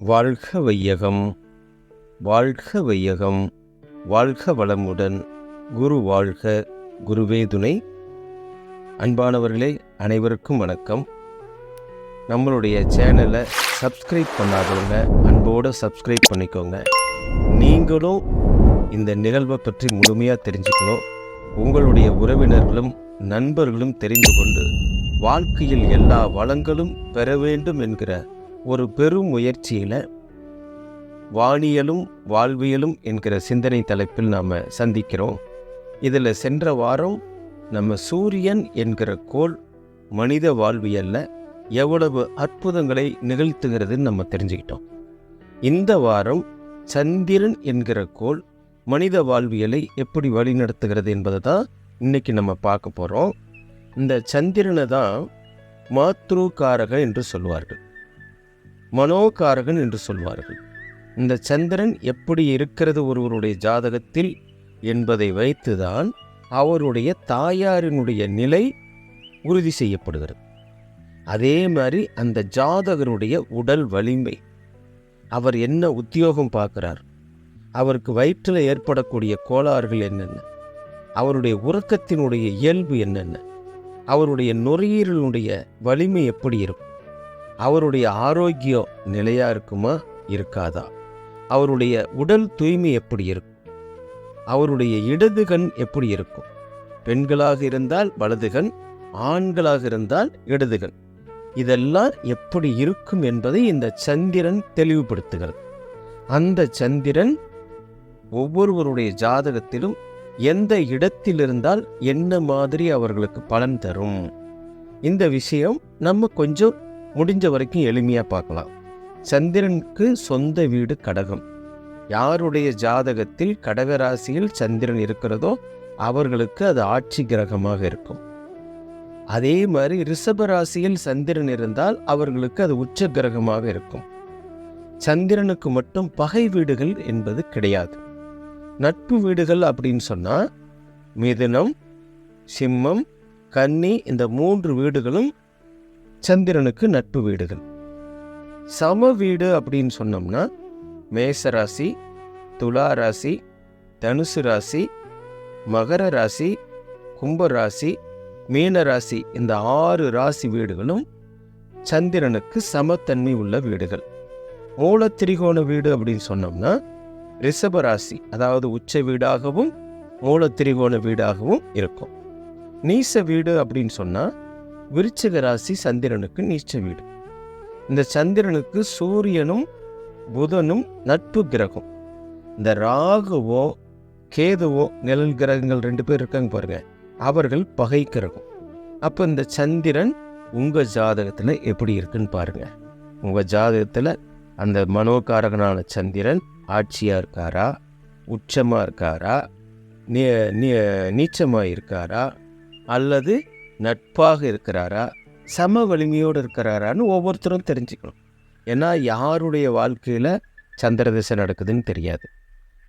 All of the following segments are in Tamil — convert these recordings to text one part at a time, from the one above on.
வாழ்க வையகம், வாழ்க வையகம், வாழ்க வளமுடன். குரு வாழ்க, குருவே துணை. அன்பானவர்களே, அனைவருக்கும் வணக்கம். நம்மளுடைய சேனலை சப்ஸ்கிரைப் பண்ணாதவங்க அன்போடு சப்ஸ்கிரைப் பண்ணிக்கோங்க. நீங்களும் இந்த நிகழ்வை பற்றி முழுமையாக தெரிஞ்சுக்கணும். உங்களுடைய உறவினர்களும் நண்பர்களும் தெரிந்து கொண்டு வாழ்க்கையில் எல்லா வளங்களும் பெற வேண்டும் என்கிற ஒரு பெரும் முயற்சியில் வானியலும் வாழ்வியலும் என்கிற சிந்தனை தலைப்பில் நாம் சந்திக்கிறோம். இதில் சென்ற வாரம் நம்ம சூரியன் என்கிற கோள் மனித வாழ்வியலில் எவ்வளவு அற்புதங்களை நிகழ்த்துகிறதுன்னு நம்ம தெரிஞ்சுக்கிட்டோம். இந்த வாரம் சந்திரன் என்கிற கோள் மனித வாழ்வியலை எப்படி வழிநடத்துகிறது என்பதை தான் இன்றைக்கி நம்ம பார்க்க போகிறோம். இந்த சந்திரனை தான் மாத்ருகாரகன் என்று சொல்வார்கள், மனோகாரகன் என்று சொல்வார்கள். இந்த சந்திரன் எப்படி இருக்கிறது ஒருவருடைய ஜாதகத்தில் என்பதை வைத்துதான் அவருடைய தாயாரினுடைய நிலை உறுதி செய்யப்படுகிறது. அதே மாதிரி அந்த ஜாதகருடைய உடல் வலிமை, அவர் என்ன உத்தியோகம் பார்க்குறார், அவருக்கு வயிற்றில் ஏற்படக்கூடிய கோளாறுகள் என்னென்ன, அவருடைய உறக்கத்தினுடைய இயல்பு என்னென்ன, அவருடைய நுரையீரலுடைய வலிமை எப்படி இருக்கும், அவருடைய ஆரோக்கியம் நிலையாக இருக்குமா இருக்காதா, அவருடைய உடல் தூய்மை எப்படி இருக்கும், அவருடைய இடது கண் எப்படி இருக்கும், பெண்களாக இருந்தால் வலது கண், ஆண்களாக இருந்தால் இடது கண், இதெல்லாம் எப்படி இருக்கும் என்பதை இந்த சந்திரன் தெளிவுபடுத்துகிறது. அந்த சந்திரன் ஒவ்வொருவருடைய ஜாதகத்திலும் எந்த இடத்தில் இருந்தால் என்ன மாதிரி அவர்களுக்கு பலன் தரும், இந்த விஷயம் நம்ம கொஞ்சம் முடிஞ்ச வரைக்கும் எளிமையாக பார்க்கலாம். சந்திரனுக்கு சொந்த வீடு கடகம். யாருடைய ஜாதகத்தில் கடகராசியில் சந்திரன் இருக்கிறதோ அவர்களுக்கு அது ஆட்சி கிரகமாக இருக்கும். அதே மாதிரி ரிஷபராசியில் சந்திரன் இருந்தால் அவர்களுக்கு அது உச்ச கிரகமாக இருக்கும். சந்திரனுக்கு மட்டும் பகை வீடுகள் என்பது கிடையாது. நட்பு வீடுகள் அப்படின்னு சொன்னால் மிதுனம், சிம்மம், கன்னி, இந்த 3 வீடுகளும் சந்திரனுக்கு நட்பு வீடுகள். சம வீடு அப்படின்னு சொன்னோம்னா மேசராசி, துலா ராசி, தனுசு ராசி, மகர ராசி, கும்பராசி, மீனராசி, இந்த 6 ராசி வீடுகளும் சந்திரனுக்கு சமத்தன்மை உள்ள வீடுகள். மூலத்திரிகோண வீடு அப்படின்னு சொன்னோம்னா ரிஷபராசி, அதாவது உச்ச வீடாகவும் மூலத்திரிகோண வீடாகவும் இருக்கும். நீச வீடு அப்படின்னு சொன்னால் விருச்சிக ராசி சந்திரனுக்கு நீச்ச வீடு. இந்த சந்திரனுக்கு சூரியனும் புதனும் நட்பு கிரகம். இந்த ராகுவோ கேதுவோ நிழல் கிரகங்கள் 2 பேர் இருக்காங்க பாருங்க, அவர்கள் பகை கிரகம். அப்போ இந்த சந்திரன் உங்கள் ஜாதகத்தில் எப்படி இருக்குன்னு பாருங்க. உங்கள் ஜாதகத்தில் அந்த மனோகாரகனான சந்திரன் ஆட்சியாக இருக்காரா, உச்சமாக இருக்காரா, நீச்சமாக இருக்காரா, அல்லது நட்பாக இருக்கிறாரா, சம வலிமையோடு இருக்கிறாரான்னு ஒவ்வொருத்தரும் தெரிஞ்சுக்கணும். ஏன்னா யாருடைய வாழ்க்கையில் சந்திர திசை நடக்குதுன்னு தெரியாது,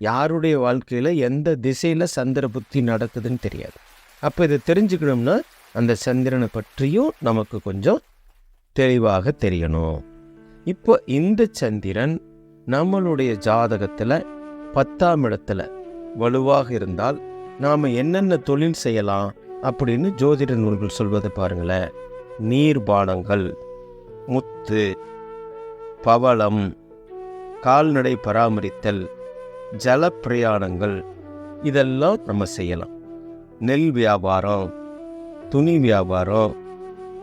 யாருடைய வாழ்க்கையில் எந்த திசையில் சந்திர புத்தி நடக்குதுன்னு தெரியாது. அப்போ இதை தெரிஞ்சுக்கணும்னா அந்த சந்திரனை பற்றியும் நமக்கு கொஞ்சம் தெளிவாக தெரியணும். இப்போ இந்த சந்திரன் நம்மளுடைய ஜாதகத்தில் 10ஆம் இடத்துல வலுவாக இருந்தால் நாம் என்னென்ன தொழில் செய்யலாம் அப்படின்னு ஜோதிட நூல்கள் சொல்வதை பாருங்களேன். நீர்பானங்கள், முத்து, பவளம், கால்நடை பராமரித்தல், ஜல பிரயாணங்கள், இதெல்லாம் நம்ம செய்யலாம். நெல் வியாபாரம், துணி வியாபாரம்,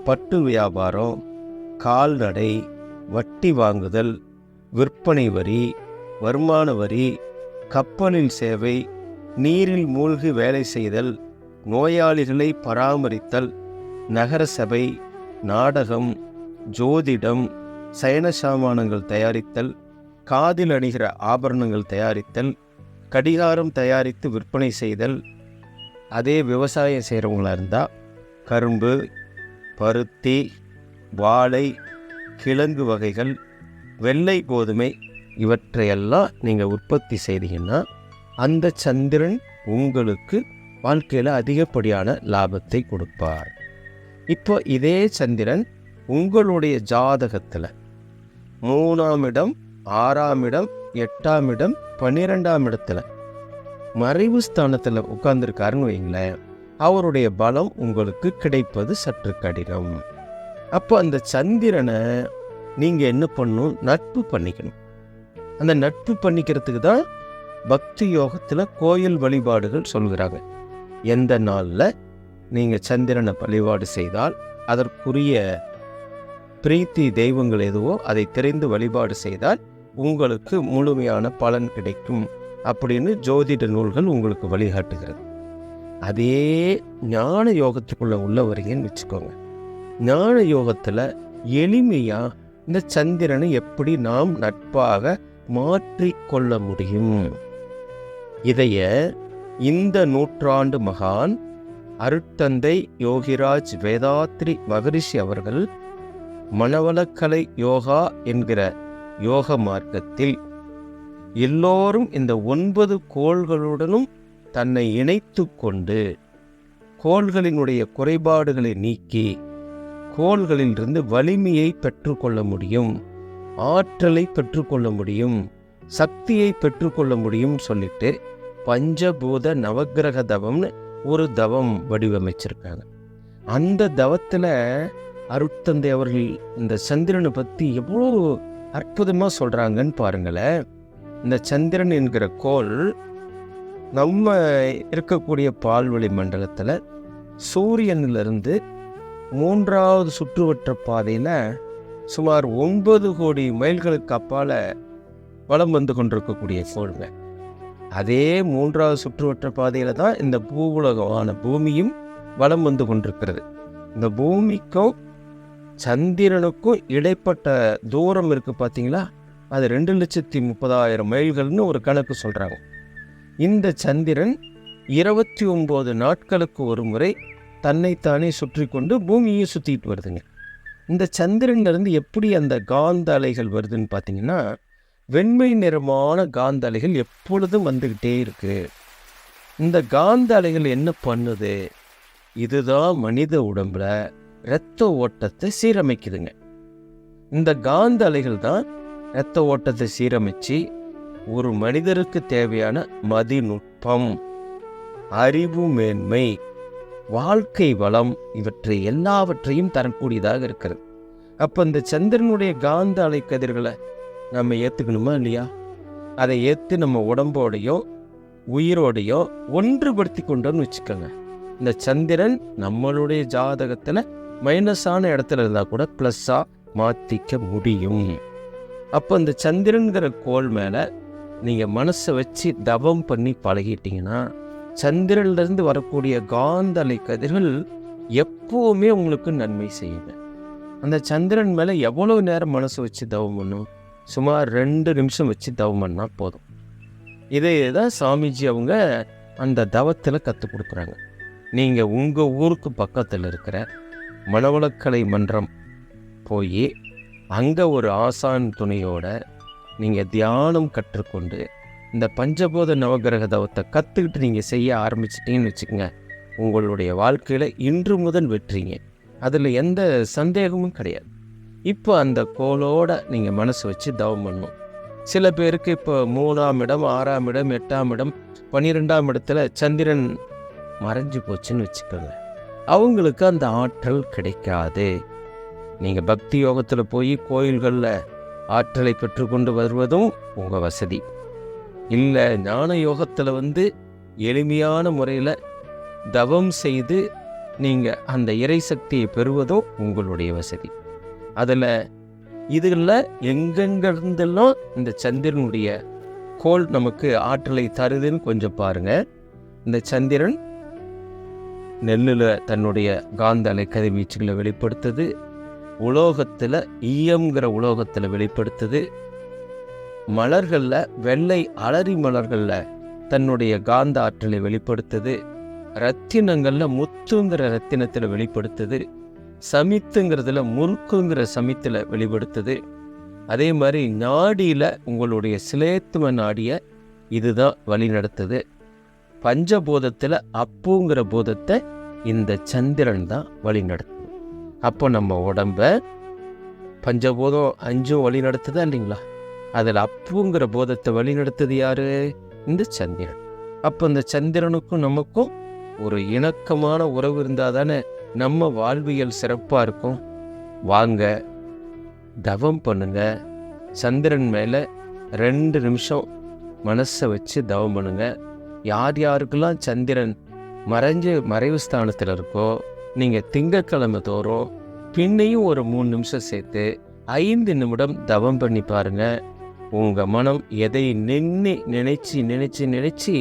பட்டு வியாபாரம், கால்நடை, வட்டி வாங்குதல், விற்பனை வரி, வருமான வரி, கப்பலில் சேவை, நீரில் மூழ்கி வேலை செய்தல், நோயாளிகளை பராமரித்தல், நகர சபை, நாடகம், ஜோதிடம், சயன சாமானங்கள் தயாரித்தல், காதில் அணிகிற ஆபரணங்கள் தயாரித்தல், கடிகாரம் தயாரித்து விற்பனை செய்தல். அதே விவசாயம் செய்கிறவங்களா இருந்தால் கரும்பு, பருத்தி, வாழை, கிழங்கு வகைகள், வெள்ளை கோதுமை, இவற்றையெல்லாம் நீங்கள் உற்பத்தி செய்தீங்கன்னா அந்த சந்திரன் உங்களுக்கு வாழ்க்கையில் அதிகப்படியான லாபத்தை கொடுப்பார். இப்போ இதே சந்திரன் உங்களுடைய ஜாதகத்தில் 3ஆம் இடம் 6ஆம் இடம், 8ஆம் இடம், 12ஆம் இடத்துல மறைவு ஸ்தானத்தில் உட்கார்ந்துருக்காருன்னு வைங்களேன், அவருடைய பலம் உங்களுக்கு கிடைப்பது சற்று கடினம். அப்போ அந்த சந்திரனை நீங்கள் என்ன பண்ணணும்? நட்பு பண்ணிக்கணும். அந்த நட்பு பண்ணிக்கிறதுக்கு தான் பக்தி யோகத்தில் கோயில் வழிபாடுகள் சொல்கிறாங்க. எந்த நாளில் நீங்கள் சந்திரனை வழிபாடு செய்தால் அதற்குரிய பிரீத்தி தெய்வங்கள் எதுவோ அதை தெரிந்து வழிபாடு செய்தால் உங்களுக்கு முழுமையான பலன் கிடைக்கும் அப்படின்னு ஜோதிட நூல்கள் உங்களுக்கு வழிகாட்டுகிறது. அதே ஞான யோகத்துக்குள்ள உள்ள வரீங்கன்னு வச்சுக்கோங்க. ஞான யோகத்தில் எளிமையாக இந்த சந்திரனை எப்படி நாம் நட்பாக மாற்றிக்கொள்ள முடியும், இதைய இந்த நூற்றாண்டு மகான் அருட்தந்தை யோகிராஜ் வேதாத்ரி மகரிஷி அவர்கள் மனவளக்கலை யோகா என்கிற யோக மார்க்கத்தில் எல்லோரும் இந்த 9 கோள்களுடனும் தன்னை இணைத்து கொண்டு கோள்களினுடைய குறைபாடுகளை நீக்கி கோள்களிலிருந்து வலிமையை பெற்றுக்கொள்ள முடியும், ஆற்றலை பெற்றுக்கொள்ள முடியும், சக்தியை பெற்றுக்கொள்ள முடியும் சொல்லிட்டு பஞ்சபூத நவக்கிரக தவம்னு ஒரு தவம் வடிவமைச்சிருக்காங்க. அந்த தவத்தில் அருட்தந்தை அவர்கள் இந்த சந்திரனை பற்றி எவ்வளோ அற்புதமாக சொல்கிறாங்கன்னு பாருங்களேன். இந்த சந்திரன் என்கிற கோள் நம்ம இருக்கக்கூடிய பால்வெளி மண்டலத்தில் சூரியனிலிருந்து 3வது சுற்றுவட்ட பாதையில் சுமார் 9 கோடி மைல்களுக்கு அப்பால் வலம் வந்து கொண்டிருக்கக்கூடிய கோள்ங்க. அதே 3வது சுற்றுவட்ட பாதையில் தான் இந்த பூவுலகமான பூமியும் வலம் வந்து கொண்டிருக்கிறது. இந்த பூமிக்கும் சந்திரனுக்கும் இடைப்பட்ட தூரம் இருக்குது பார்த்தீங்களா, அது 2,30,000 மைல்கள்னு ஒரு கணக்கு சொல்கிறாங்க. இந்த சந்திரன் 29 நாட்களுக்கு ஒரு முறை தன்னைத்தானே சுற்றி கொண்டு பூமியை சுற்றிட்டு வருதுங்க. இந்த சந்திரன்லேருந்து எப்படி அந்த காந்த அலைகள் வருதுன்னு பார்த்தீங்கன்னா, வெண்மை நிறமான காந்த அலைகள் எப்பொழுதும் வந்துக்கிட்டே இருக்கு. இந்த காந்த அலைகள் என்ன பண்ணுது? இதுதான் மனித உடம்புல இரத்த ஓட்டத்தை சீரமைக்குதுங்க. இந்த காந்த அலைகள் தான் இரத்த ஓட்டத்தை சீரமைச்சு ஒரு மனிதருக்கு தேவையான மதிநுட்பம், அறிவு மேன்மை, வாழ்க்கை வளம் இவற்றை எல்லாவற்றையும் தரக்கூடியதாக இருக்கிறது. அப்போ இந்த சந்திரனுடைய காந்த அலை கதிர்களை நம்ம ஏற்றுக்கணுமா இல்லையா? அதை ஏற்று நம்ம உடம்போடையோ உயிரோடையோ ஒன்றுபடுத்தி கொண்டோன்னு வச்சுக்கோங்க. இந்த சந்திரன் நம்மளுடைய ஜாதகத்தில் மைனஸான இடத்துல இருந்தால் கூட ப்ளஸ்ஸாக மாற்றிக்க முடியும். அப்போ இந்த சந்திரன்கிற கோள் மேலே நீங்கள் மனசை வச்சு தவம் பண்ணி பழகிட்டீங்கன்னா சந்திரன்லேருந்து வரக்கூடிய காந்த அலை கதிர்கள் எப்போவுமே உங்களுக்கு நன்மை செய்யுங்க. அந்த சந்திரன் மேலே எவ்வளோ நேரம் மனசை வச்சு தவம் பண்ணும்? சுமார் 2 நிமிஷம் வச்சு தவம் பண்ணால் போதும். இதே தான் சாமிஜி அவங்க அந்த தவத்தில் கற்றுக் கொடுக்குறாங்க. நீங்கள் உங்கள் ஊருக்கு பக்கத்தில் இருக்கிற மனவளக்கலை மன்றம் போய் அங்கே ஒரு ஆசான் துணையோட நீங்கள் தியானம் கற்றுக்கொண்டு இந்த பஞ்சபூத நவகிரக தவத்தை கற்றுக்கிட்டு நீங்கள் செய்ய ஆரம்பிச்சிட்டிங்கன்னு வச்சுக்கோங்க, உங்களுடைய வாழ்க்கையில் இன்று முதல் வெற்றிங்க. அதில் எந்த சந்தேகமும் கிடையாது. இப்போ அந்த கோளோட நீங்கள் மனசு வச்சு தவம் பண்ணணும். சில பேருக்கு இப்போ 3ஆம் இடம், 6ஆம் இடம், 8ஆம் இடம், 12ஆம் இடத்துல சந்திரன் மறைஞ்சு போச்சுன்னு வச்சுக்கோங்க, அவங்களுக்கு அந்த ஆற்றல் கிடைக்காது. நீங்கள் பக்தி யோகத்தில் போய் கோயில்களில் ஆற்றலை பெற்றுக்கொண்டு வருவதும் உங்கள் வசதி இல்லை. ஞான யோகத்தில் எளிமையான முறையில் தவம் செய்து நீங்கள் அந்த இறை சக்தியை பெறுவதும் உங்களுடைய வசதி. அதில் இதில் எங்கெங்கிருந்தெல்லாம் இந்த சந்திரனுடைய கோள் நமக்கு ஆற்றலை தருதுன்னு கொஞ்சம் பாருங்கள். இந்த சந்திரன் நெல்லில் தன்னுடைய காந்த அலை கதிர்வீச்சுகளை வெளிப்படுத்துது, உலோகத்தில் ஈயம்ங்கிற உலோகத்தில் வெளிப்படுத்துது, மலர்களில் வெள்ளை அலரி மலர்களில் தன்னுடைய காந்த ஆற்றலை வெளிப்படுத்துது, ரத்தினங்களில் முத்துங்கிற ரத்தினத்தில் வெளிப்படுத்துது, சமித்துங்கிறதுல முறுக்குங்கிற சமித்தில் வெளிப்படுத்துது. அதே மாதிரி நாடியில் உங்களுடைய சிலேத்துவ நாடியை இதுதான் வழி நடத்துது. பஞ்சபூதத்தில் அப்புங்கிற பூதத்தை இந்த சந்திரன் தான் வழி நடத்துது. அப்போ நம்ம உடம்ப பஞ்சபூதம் 5 வழி நடத்துதா இல்லைங்களா? அதில் அப்புங்கிற போதத்தை வழிநடத்தது யாரு? இந்த சந்திரன். அப்போ இந்த சந்திரனுக்கும் நமக்கும் ஒரு இணக்கமான உறவு இருந்தால் தானே நம்ம வாழ்வியல் சிறப்பாக இருக்கும். வாங்க, தவம் பண்ணுங்க. சந்திரன் மேலே 2 நிமிஷம் மனசை வச்சு தவம் பண்ணுங்க. யார் யாருக்கெல்லாம் சந்திரன் மறைவு ஸ்தானத்தில் இருக்கோ, நீங்கள் திங்கட்கிழமை தோறும் பின்னையும் ஒரு 3 நிமிஷம் சேர்த்து 5 நிமிடம் தவம் பண்ணி பாருங்க. உங்கள் மனம் எதை நினைச்சு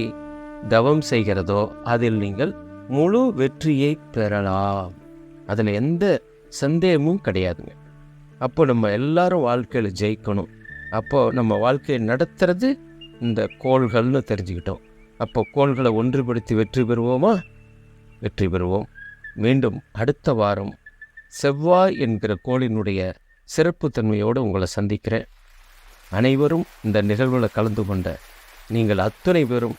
தவம் செய்கிறதோ அதில் நீங்கள் முழு வெற்றியை பெறலாம். அதில் எந்த சந்தேகமும் கிடையாதுங்க. அப்போ நம்ம எல்லாரும் வாழ்க்கையில் ஜெயிக்கணும். அப்போது நம்ம வாழ்க்கையை நடத்துறது இந்த கோள்கள்னு தெரிஞ்சுக்கிட்டோம். அப்போ கோள்களை ஒன்றுபடுத்தி வெற்றி பெறுவோமா? வெற்றி பெறுவோம். மீண்டும் அடுத்த வாரம் செவ்வாய் என்கிற கோளினுடைய சிறப்புத்தன்மையோடு உங்களை சந்திக்கிறேன். அனைவரும் இந்த நிகழ்வில் கலந்து கொண்ட நீங்கள் அத்தனை பேரும்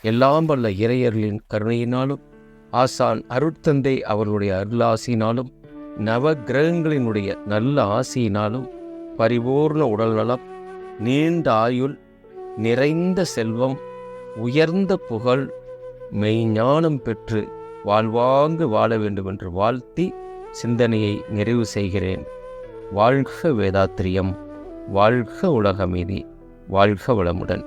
எல்லாம் வல்ல இறையர்களின் கருணையினாலும், ஆசான் அருட்தந்தை அவர்களுடைய அருளாசியினாலும், நவ கிரகங்களினுடைய நல்ல ஆசியினாலும் பரிபூர்ண உடல்நலம், நீண்ட ஆயுள், நிறைந்த செல்வம், உயர்ந்த புகழ், மெய்ஞானம் பெற்று வாழ்வாங்கு வாழ வேண்டும் என்று வாழ்த்தி சிந்தனையை நிறைவு செய்கிறேன். வாழ்க வேதாத்திரியம், வாழ்க உலகமீதி, வாழ்க வளமுடன்.